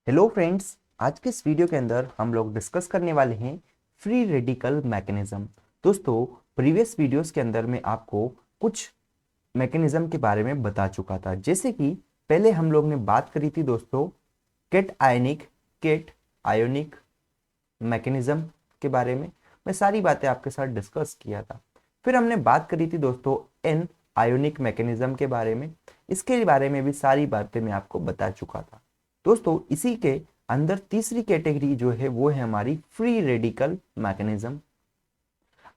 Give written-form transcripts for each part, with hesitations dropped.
Hello friends, आज के इस वीडियो के अंदर हम लोग डिस्कस करने वाले हैं फ्री रेडिकल मैकेनिज्म। दोस्तों, प्रीवियस वीडियोस के अंदर मैं आपको कुछ मैकेनिज्म के बारे में बता चुका था। जैसे कि पहले हम लोग ने बात करी थी दोस्तों केट आयोनिक मैकेनिज्म के बारे में। मैं सारी बातें आपके साथ डिस्कस किया था। फिर हमने बात करी थी दोस्तों एन आयोनिक मैकेनिज्म के बारे में। इसके बारे में भी सारी बातें मैं आपको बता चुका था। दोस्तों, इसी के अंदर तीसरी कैटेगरी जो है वो है हमारी फ्री रेडिकल मैकेनिज्म।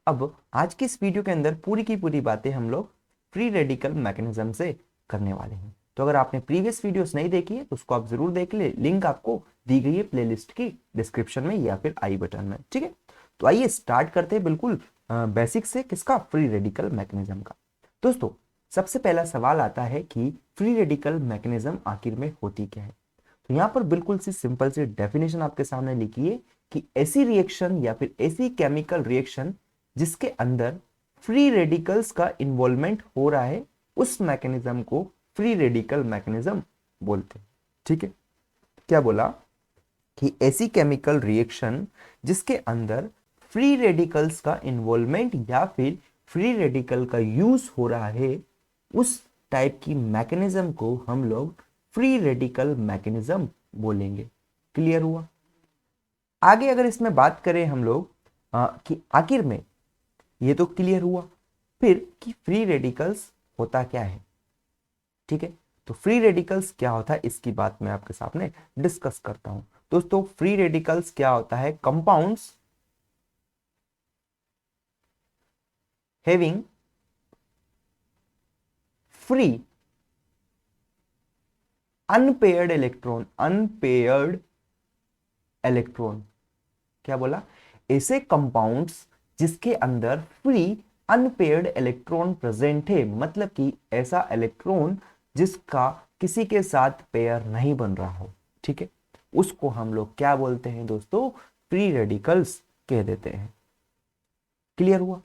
अब आज की इस वीडियो के अंदर पूरी की पूरी बातें हम लोग फ्री रेडिकल मैकेनिज्म से करने वाले हैं। तो अगर आपने प्रीवियस वीडियोस नहीं देखी है तो उसको आप जरूर देख ले, लिंक आपको दी गई है प्लेलिस्ट की डिस्क्रिप्शन में या फिर आई बटन में। ठीक है, तो आइए स्टार्ट करते हैं बिल्कुल बेसिक से, किसका, फ्री रेडिकल मैकेनिज्म का। दोस्तों, सबसे पहला सवाल आता है कि फ्री रेडिकल मैकेनिज्म आखिर में होती क्या है। तो यहां पर बिल्कुल सी सिंपल सी डेफिनेशन आपके सामने लिखी है कि ऐसी रिएक्शन या फिर ऐसी केमिकल रिएक्शन जिसके अंदर फ्री रेडिकल्स का इन्वॉल्वमेंट हो रहा है, उस मैकेनिज्म को फ्री रेडिकल मैकेनिज्म बोलते हैं। ठीक है, क्या बोला कि ऐसी केमिकल रिएक्शन जिसके अंदर फ्री रेडिकल्स का इन्वॉल्वमेंट या फिर फ्री रेडिकल का यूज हो रहा है, उस टाइप की मैकेनिज्म को हम लोग फ्री रेडिकल मैकेनिज्म बोलेंगे। क्लियर हुआ? आगे अगर इसमें बात करें हम लोग कि आखिर में, ये तो क्लियर हुआ, फिर कि फ्री रेडिकल्स होता क्या है। ठीक है, तो फ्री रेडिकल्स क्या होता है इसकी बात मैं आपके सामने डिस्कस करता हूं। दोस्तों, फ्री रेडिकल्स क्या होता है? Compounds having free unpaired electron. क्या बोला? ऐसे कंपाउंड्स जिसके अंदर फ्री अनपेयर्ड इलेक्ट्रॉन प्रेजेंट है, मतलब कि ऐसा इलेक्ट्रॉन जिसका किसी के साथ पेयर नहीं बन रहा हो। ठीक है, उसको हम लोग क्या बोलते हैं दोस्तों? फ्री रेडिकल्स कह देते हैं। क्लियर हुआ?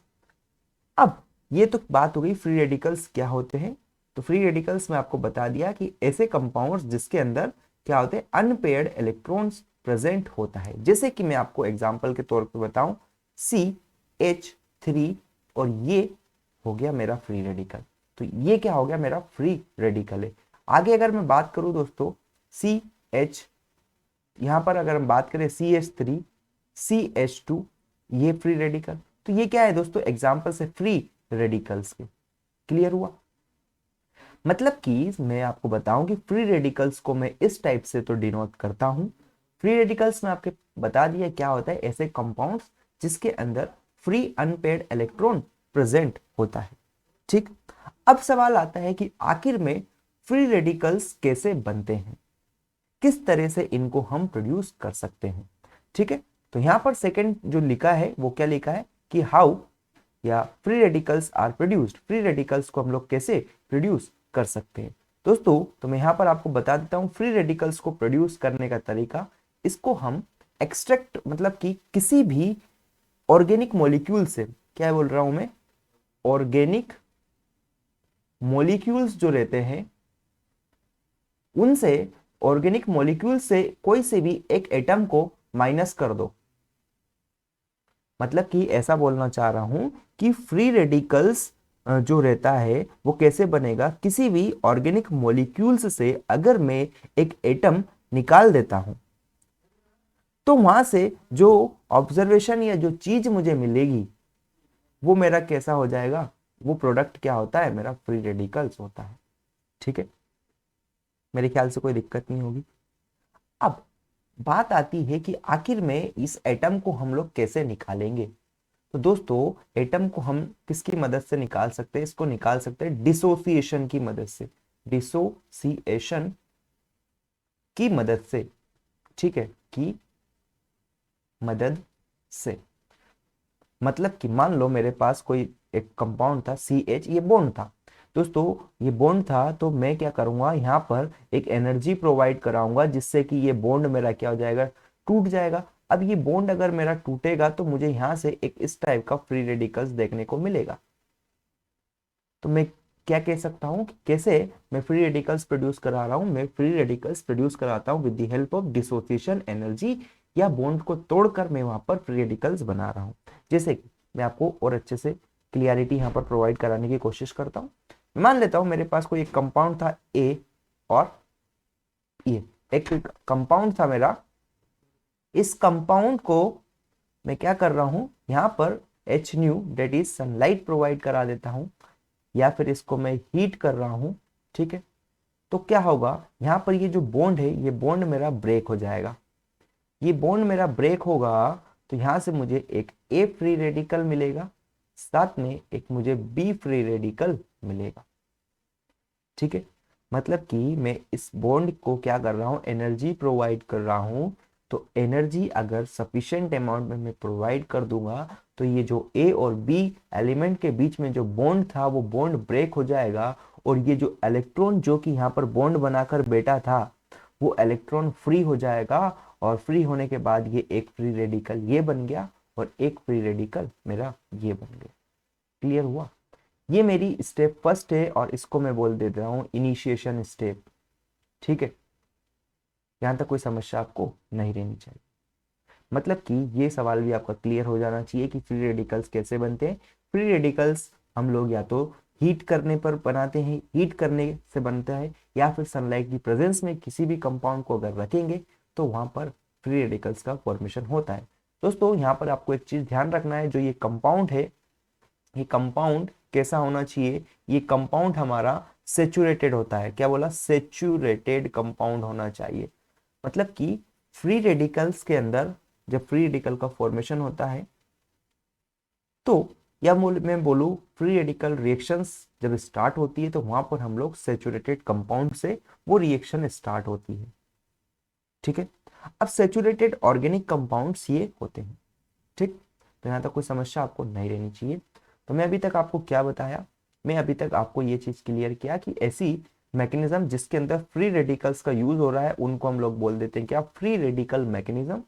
अब ये तो बात हो गई फ्री रेडिकल्स क्या होते हैं। तो फ्री रेडिकल्स में आपको बता दिया कि ऐसे कंपाउंड्स जिसके अंदर क्या होते हैं? अनपेयर्ड इलेक्ट्रॉन्स प्रेजेंट होता है। जैसे कि मैं आपको एग्जांपल के तौर पे बताऊं, CH3, और ये हो गया मेरा फ्री रेडिकल। तो ये क्या हो गया? मेरा फ्री रेडिकल है। आगे अगर मैं बात करूं दोस्तों, CH, यहां पर अगर हम बात करें CH3 CH2, ये फ्री रेडिकल। तो ये क्या है दोस्तों? एग्जांपल से फ्री रेडिकल्स के। क्लियर हुआ? मतलब कि मैं आपको बताऊं कि फ्री रेडिकल्स को मैं इस टाइप से तो डिनोट करता हूं। फ्री रेडिकल्स में आपके बता दिया क्या होता है? ऐसे कंपाउंड्स जिसके अंदर फ्री अनपेयर्ड इलेक्ट्रॉन प्रेजेंट होता है। ठीक, अब सवाल आता है कि आखिर में फ्री रेडिकल्स कैसे बनते हैं, किस तरह से इनको हम प्रोड्यूस कर सकते हैं। ठीक है, तो यहां पर सेकंड जो लिखा है वो क्या लिखा है कि हाउ, या free radicals are produced, free radicals को हम लोग कैसे प्रोड्यूस कर सकते हैं। दोस्तों, तो मैं यहां पर आपको बता देता हूं फ्री रेडिकल्स को प्रोड्यूस करने का तरीका। इसको हम एक्सट्रैक्ट, मतलब कि किसी भी ऑर्गेनिक मॉलिक्यूल से, क्या बोल रहा हूं मैं? ऑर्गेनिक मॉलिक्यूल्स जो रहते हैं उनसे, ऑर्गेनिक मॉलिक्यूल से कोई से भी एक एटम को माइनस कर दो। मतलब कि ऐसा बोलना चाह रहा हूं कि फ्री रेडिकल्स जो रहता है वो कैसे बनेगा? किसी भी ऑर्गेनिक मॉलिक्यूल्स से अगर मैं एक एटम निकाल देता हूं, तो वहां से जो ऑब्जर्वेशन या जो चीज मुझे मिलेगी वो मेरा कैसा हो जाएगा? वो प्रोडक्ट क्या होता है? मेरा फ्री रेडिकल्स होता है। ठीक है, मेरे ख्याल से कोई दिक्कत नहीं होगी। अब बात आती है कि आखिर में इस एटम को हम लोग कैसे निकालेंगे। तो दोस्तों, एटम को हम किसकी मदद से निकाल सकते हैं? इसको निकाल सकते हैं डिसोसिएशन की मदद से, डिसोसिएशन की मदद से। ठीक है, की मदद से। मतलब कि मान लो मेरे पास कोई एक कंपाउंड था CH, ये बॉन्ड था। दोस्तों, ये बॉन्ड था, तो मैं क्या करूंगा? यहाँ पर एक एनर्जी प्रोवाइड कराऊंगा जिससे कि ये बॉन्ड मेरा क्या हो जाएगा? टूट जाएगा। अब ये बॉन्ड अगर मेरा टूटेगा तो मुझे यहाँ से एक इस टाइप का फ्री रेडिकल्स देखने को मिलेगा। तो मैं क्या कह सकता हूँ कि कैसे मैं फ्री रेडिकल्स प्रोड्यूस करा रहा हूँ, मैं फ्री रेडिकल्स प्रोड्यूस कराता हूँ with the help of dissociation energy, या बॉन्ड को तोड़कर मैं वहां पर फ्री रेडिकल्स बना रहा हूँ। जैसे कि मैं आपको और अच्छे से क्लियरिटी यहाँ पर प्रोवाइड कराने की कोशिश करता हूँ। मान लेता हूँ मेरे पास कोई एक कंपाउंड था ए, और ये एक कंपाउंड था मेरा। इस कंपाउंड को मैं क्या कर रहा हूं, यहां पर h nu that is sunlight provide करा देता हूं, या फिर इसको मैं हीट कर रहा हूं। ठीक है, तो क्या होगा, यहां पर ये जो बॉन्ड है ये बॉन्ड मेरा ब्रेक हो जाएगा। ये बॉन्ड मेरा ब्रेक होगा तो यहां से मुझे एक ए फ्री रेडिकल मिलेगा, साथ में एक मुझे बी फ्री रेडिकल मिलेगा। ठीक है, मतलब कि मैं इस बॉन्ड को क्या कर रहा हूं, एनर्जी प्रोवाइड कर रहा हूं। तो एनर्जी अगर सफिशिएंट अमाउंट में मैं प्रोवाइड कर दूंगा तो ये जो ए और बी एलिमेंट के बीच में जो बॉन्ड था वो बॉन्ड ब्रेक हो जाएगा, और ये जो इलेक्ट्रॉन जो कि यहाँ पर बॉन्ड बनाकर बैठा था वो इलेक्ट्रॉन फ्री हो जाएगा, और फ्री होने के बाद ये एक फ्री रेडिकल ये बन गया, और एक फ्री रेडिकल मेरा ये बन गया। क्लियर हुआ? ये मेरी स्टेप फर्स्ट है, और इसको मैं बोल दे रहा हूं इनिशिएशन स्टेप। ठीक है, यहां तक कोई समस्या आपको नहीं रहनी चाहिए। मतलब कि ये सवाल भी आपका क्लियर हो जाना चाहिए कि फ्री रेडिकल्स कैसे बनते हैं। फ्री रेडिकल्स हम लोग या तो हीट करने पर बनाते हैं, हीट करने से बनता है, या फिर सनलाइट की प्रेजेंस में किसी भी कंपाउंड को अगर रखेंगे तो वहां पर फ्री रेडिकल्स का फॉर्मेशन होता है। दोस्तों यहाँ पर आपको एक चीज ध्यान रखना है, जो ये कंपाउंड है, ये कंपाउंड कैसा होना चाहिए, ये कंपाउंड हमारा सेचुरेटेड होता है। क्या बोला? सेचुरेटेड कंपाउंड होना चाहिए। मतलब कि फ्री रेडिकल्स के अंदर जब फ्री रेडिकल का फॉर्मेशन होता है तो, या मैं बोलूं फ्री रेडिकल रिएक्शंस जब स्टार्ट होती है तो वहां पर हम लोग सेचुरेटेड कंपाउंड से वो रिएक्शन स्टार्ट होती है। ठीक है, अब सेचुरेटेड ऑर्गेनिक कंपाउंड्स ये होते हैं। ठीक, तो यहां तक कोई समस्या आपको नहीं रहनी चाहिए। तो मैं अभी तक आपको क्या बताया, मैं अभी तक आपको ये चीज क्लियर किया कि ऐसी मैकेनिज्म जिसके अंदर फ्री रेडिकल्स का यूज हो रहा है उनको हम लोग बोल देते हैं क्या, free radical mechanism.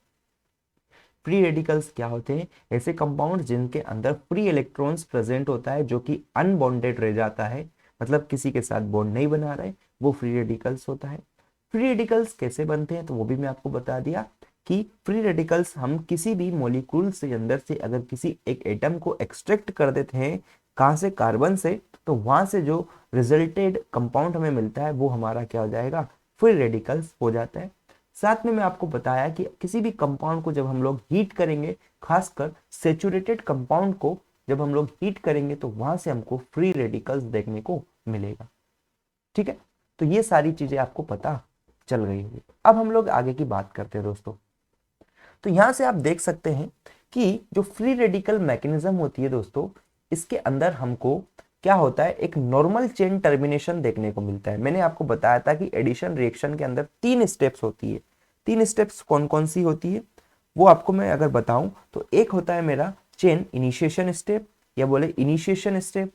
Free radicals क्या होते हैं? ऐसे कंपाउंड जिनके अंदर फ्री इलेक्ट्रॉन्स प्रेजेंट होता है जो कि अनबॉन्डेड रह जाता है, मतलब किसी के साथ बॉन्ड नहीं बना रहे, वो फ्री रेडिकल्स होता है। फ्री रेडिकल्स कैसे बनते हैं तो वो भी मैं आपको बता दिया कि फ्री रेडिकल्स हम किसी भी मॉलिक्यूल से अंदर से अगर किसी एक एटम को एक्सट्रैक्ट कर देते हैं, कहां से? कार्बन से, तो वहां से जो रिजल्टेड कंपाउंड हमें मिलता है वो हमारा क्या हो जाएगा? फ्री रेडिकल्स हो जाता है। साथ में मैं आपको बताया कि किसी भी कंपाउंड को जब हम लोग हीट करेंगे, खासकर सेचुरेटेड कंपाउंड को जब हम लोग हीट करेंगे तो वहां से हमको फ्री रेडिकल्स देखने को मिलेगा। ठीक है, तो ये सारी चीजें आपको पता चल गई होगी। अब हम लोग आगे की बात करते हैं दोस्तों। तो यहां से आप देख सकते हैं कि जो फ्री रेडिकल मैकेनिज्म होती है दोस्तों, इसके अंदर हमको क्या होता है, एक नॉर्मल चेन टर्मिनेशन देखने को मिलता है। मैंने आपको बताया था कि एडिशन रिएक्शन के अंदर 3 स्टेप्स होती है। 3 स्टेप्स कौन कौन सी होती है वो आपको मैं अगर बताऊं तो, एक होता है मेरा चेन इनिशिएशन स्टेप, या बोले इनिशिएशन स्टेप।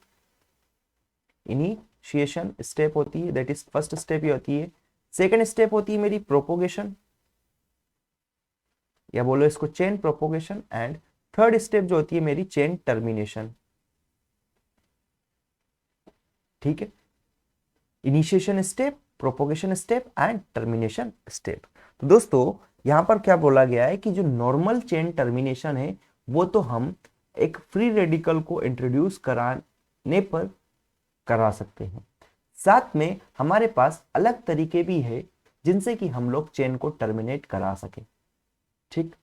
इनिशिएशन स्टेप होती है, दैट इज फर्स्ट स्टेप ये होती है। सेकेंड स्टेप होती है मेरी प्रोपोगेशन, या बोलो इसको chain propagation. And third step जो होती है मेरी चेन टर्मिनेशन। ठीक है, initiation step, propagation step and termination step. तो दोस्तों यहां पर क्या बोला गया है कि जो नॉर्मल चेन टर्मिनेशन है वो तो हम एक फ्री रेडिकल को इंट्रोड्यूस कराने पर करा सकते हैं, साथ में हमारे पास अलग तरीके भी है जिनसे कि हम लोग चेन को टर्मिनेट करा सके। ठीक,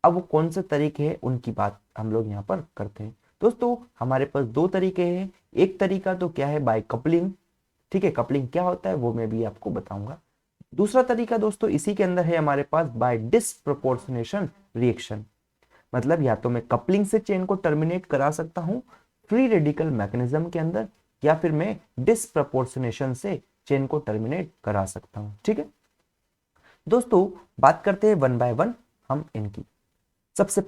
अब वो कौन से तरीके हैं उनकी बात हम लोग यहाँ पर करते हैं। दोस्तों हमारे पास 2 तरीके हैं। एक तरीका तो क्या है, बाय कपलिंग। ठीक है, कपलिंग क्या होता है वो मैं भी आपको बताऊंगा। दूसरा तरीका दोस्तों इसी के अंदर है हमारे पास, बाय डिसप्रोपोर्शनेशन रिएक्शन। मतलब या तो मैं कपलिंग से चेन को टर्मिनेट करा सकता हूं फ्री रेडिकल मैकेनिज्म के अंदर, या फिर मैं डिसप्रोपोर्शनेशन से चेन को टर्मिनेट करा सकता हूं। ठीक है दोस्तों, बात करते हैं वन बाय वन हम इनकी। सबसे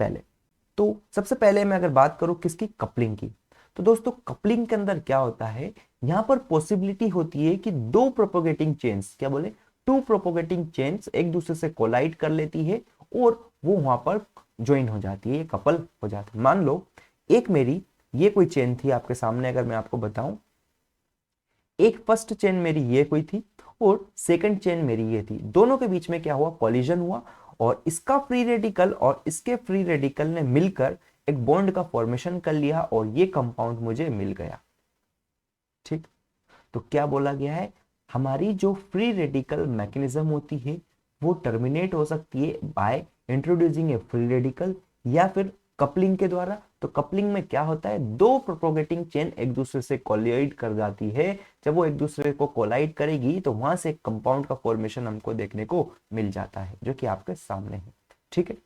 पहले मैं अगर बात करूं किसकी, कपलिंग की, तो दोस्तों कपलिंग के अंदर क्या होता है, यहां पर पॉसिबिलिटी होती है कि 2 प्रोपोगेटिंग चेन्स, क्या बोले, 2 प्रोपोगेटिंग चेन्स एक दूसरे से कोलाइड कर लेती है और वो वहां पर ज्वाइन हो जाती है, कपल हो जाती है। मान लो एक मेरी ये कोई चेन थी आपके सामने, अगर मैं आपको बताऊं एक फर्स्ट चेन मेरी ये कोई थी और सेकंड चेन मेरी ये थी, दोनों के बीच में क्या हुआ, कॉलिजन हुआ और इसका फ्री रेडिकल और इसके फ्री रेडिकल ने मिलकर एक बॉन्ड का फॉर्मेशन कर लिया और ये कंपाउंड मुझे मिल गया। ठीक, तो क्या बोला गया है, हमारी जो फ्री रेडिकल मैकेनिज्म होती है वो टर्मिनेट हो सकती है by introducing A free radical या फिर कपलिंग के द्वारा। तो कपलिंग में क्या होता है, दो प्रोपोगेटिंग चेन एक दूसरे से कोलाइड कर जाती है, जब वो एक दूसरे को कोलाइड करेगी तो वहां से एक कंपाउंड का फॉर्मेशन हमको देखने को मिल जाता है, जो कि आपके सामने है। ठीक है,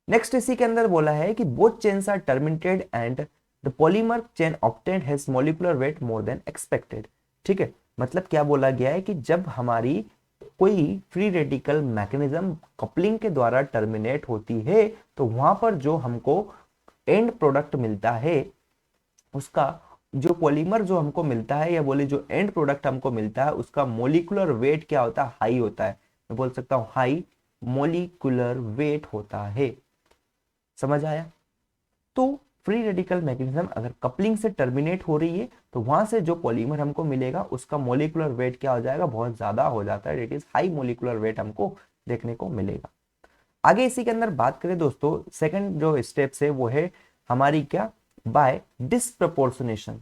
नेक्स्ट इसी के अंदर बोला है कि both chains are terminated and the polymer chain obtained has molecular weight more than expected. ठीक है, मतलब क्या बोला गया है कि जब हमारी कोई फ्री रेडिकल मैकेनिज्म कपलिंग के द्वारा टर्मिनेट होती है तो वहां पर जो हमको एंड प्रोडक्ट मिलता है, उसका जो पॉलीमर जो हमको मिलता है या बोले जो एंड प्रोडक्ट हमको मिलता है उसका मोलिकुलर वेट क्या होता है, हाई होता है। मैं बोल सकता हूं हाई मोलिकुलर वेट होता है। समझ आया? तो फ्री रेडिकल मैकेनिज्म अगर कपलिंग से टर्मिनेट हो रही है तो वहां से जो पॉलीमर हमको मिलेगा उसका मोलिकुलर वेट क्या हो जाएगा, बहुत ज्यादा हो जाता है, it is high molecular weight हमको देखने को मिलेगा। आगे इसी के अंदर बात करें दोस्तों, सेकंड जो स्टेप्स है वो है हमारी क्या, बाय डिस्प्रपोर्शनेशन।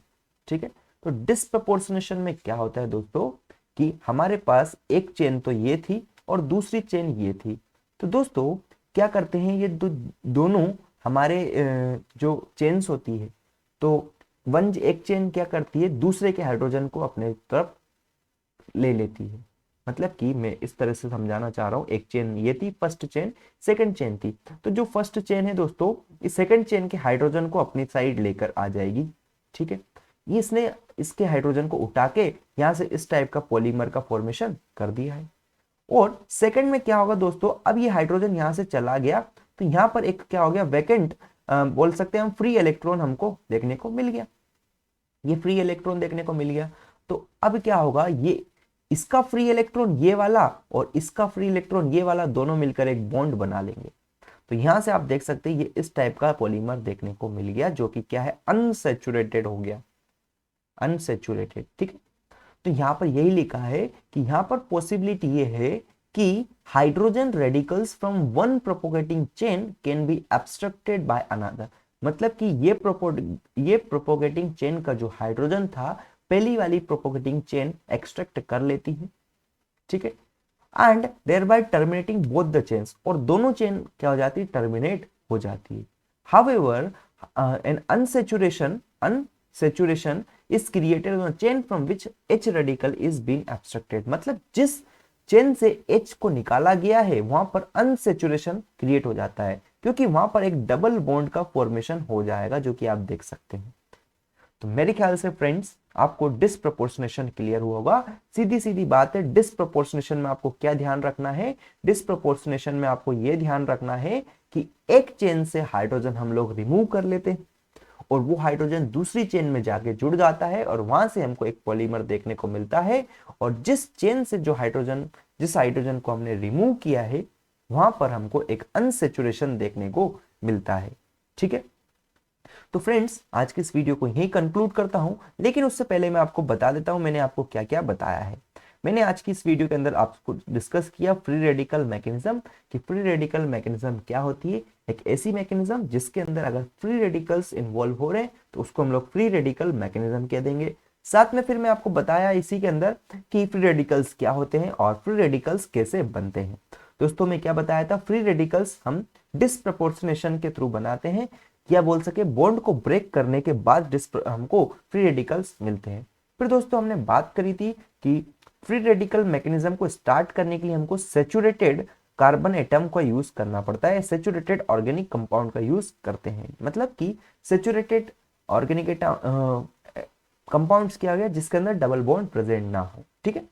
ठीक है, तो डिस्प्रपोर्शनेशन में क्या होता है दोस्तों कि हमारे पास एक चेन तो ये थी और दूसरी चेन ये थी, तो दोस्तों क्या करते हैं ये दोनों हमारे जो चेन्स होती है, तो एक चेन क्या करती है, दूसरे के हाइड्रोजन को अपने तरफ ले लेती है। मतलब कि मैं इस तरह से समझाना चाह रहा हूं, एक चेन ये थी फर्स्ट चेन, सेकंड चेन थी, तो जो फर्स्ट चेन है दोस्तों इस सेकंड चेन के हाइड्रोजन को अपनी साइड लेकर आ जाएगी। ठीक है, ये इसने इसके हाइड्रोजन को उठा के यहां से इस टाइप का पॉलीमर का फॉर्मेशन कर दिया है। और सेकंड में क्या होगा दोस्तों, अब ये हाइड्रोजन यहां से चला गया तो यहां पर एक क्या हो गया, वैकेंट बोल सकते हैं हम, फ्री इलेक्ट्रॉन हमको देखने को मिल गया। ये फ्री इलेक्ट्रॉन देखने को मिल गया तो अब क्या होगा, ये इसका फ्री इलेक्ट्रॉन ये वाला और इसका फ्री इलेक्ट्रॉन ये वाला दोनों मिलकर एक बॉन्ड बना लेंगे। तो यहां से आप देख सकते हैं ये इस टाइप का पॉलीमर देखने को मिल गया, जो कि क्या है, अनसैचुरेटेड हो गया, अनसैचुरेटेड। ठीक है, तो यहां पर यही लिखा है कि यहां पर पॉसिबिलिटी ये है कि hydrogen radicals from one propagating chain can be abstracted by another. मतलब कि ये प्रोपोगेटिंग चेन का जो हाइड्रोजन था पहली वाली प्रोपोगेटिंग चेन एक्सट्रैक्ट कर लेती है। ठीक है, and thereby terminating both the chains, और दोनों चेन क्या हो जाती है, टर्मिनेट हो जाती है। However an unsaturation is created on a chain from which H radical is being abstracted। मतलब जिस चेन से H को निकाला गया है वहां पर अनसेचुरेशन क्रिएट हो जाता है, क्योंकि वहां पर एक डबल बॉन्ड का फॉर्मेशन हो जाएगा, जो कि आप देख सकते हैं। तो मेरे ख्याल से फ्रेंड्स आपको डिस्प्रपोर्शनेशन क्लियर हुआ होगा। सीधी सीधी बात है, डिस्प्रपोर्शनेशन में आपको क्या ध्यान रखना है, डिस्प्रपोर्शनेशन में आपको यह ध्यान रखना है कि एक चेन से हाइड्रोजन हम लोग रिमूव कर लेते हैं और वो हाइड्रोजन दूसरी चेन में जाके जुड़ जाता है और वहां से हमको एक पॉलीमर देखने को मिलता है, और जिस चेन से जिस हाइड्रोजन को हमने रिमूव किया है वहां पर हमको एक अनसैचुरेशन देखने को मिलता है। ठीक है, तो फ्रेंड्स आज के इस वीडियो को यहीं कंक्लूड करता हूं, लेकिन उससे पहले मैं आपको बता देता हूं मैंने आपको क्या क्या बताया है। मैंने आज की इस वीडियो के अंदर आपको डिस्कस किया फ्री रेडिकल मैकेनिज्म, कि फ्री रेडिकल मैकेनिज्म क्या होती है, एक ऐसी मैकेनिज्म जिसके अंदर अगर फ्री रेडिकल्स इन्वॉल्व हो रहे हैं तो उसको हम लोग फ्री रेडिकल मैकेनिज्म कह देंगे। साथ में फिर मैं आपको बताया इसी के अंदर कि फ्री रेडिकल्स क्या होते हैं और फ्री रेडिकल्स कैसे बनते हैं। दोस्तों मैं क्या बताया था, फ्री रेडिकल्स हम डिस्प्रपोर्शनेशन के थ्रू बनाते हैं, या बोल सके बॉन्ड को ब्रेक करने के बाद हमको फ्री रेडिकल्स मिलते हैं। फिर दोस्तों हमने बात करी थी कि फ्री रेडिकल मैकेनिज्म को स्टार्ट करने के लिए हमको सैचुरेटेड कार्बन एटम का यूज करना पड़ता है, सैचुरेटेड ऑर्गेनिक कंपाउंड का यूज करते हैं। मतलब कि सैचुरेटेड ऑर्गेनिक कंपाउंड्स क्या गया जिसके अंदर डबल बॉन्ड प्रेजेंट ना हो। ठीक है,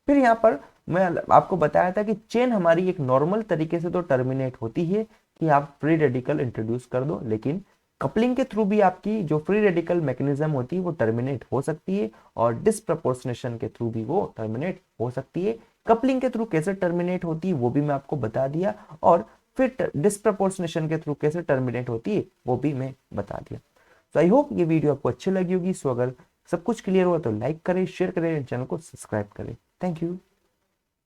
फिर यहाँ पर मैं आपको बताया था कि चेन हमारी एक नॉर्मल तरीके से तो टर्मिनेट होती है कि आप फ्री रेडिकल इंट्रोड्यूस कर दो, लेकिन कपलिंग के थ्रू भी आपकी जो फ्री रेडिकल मैकेनिज्म होती है वो टर्मिनेट हो सकती है, और डिस्प्रपोर्शनेशन के थ्रू भी वो टर्मिनेट हो सकती है। कपलिंग के थ्रू कैसे टर्मिनेट होती है वो भी मैं आपको बता दिया, और फिर डिस्प्रपोर्शनेशन के थ्रू कैसे टर्मिनेट होती है वो भी मैं बता दिया। तो आई होप ये वीडियो आपको अच्छी लगी होगी। सो अगर सब कुछ क्लियर हुआ तो लाइक करें, शेयर करें, चैनल को सब्सक्राइब करें। Thank you.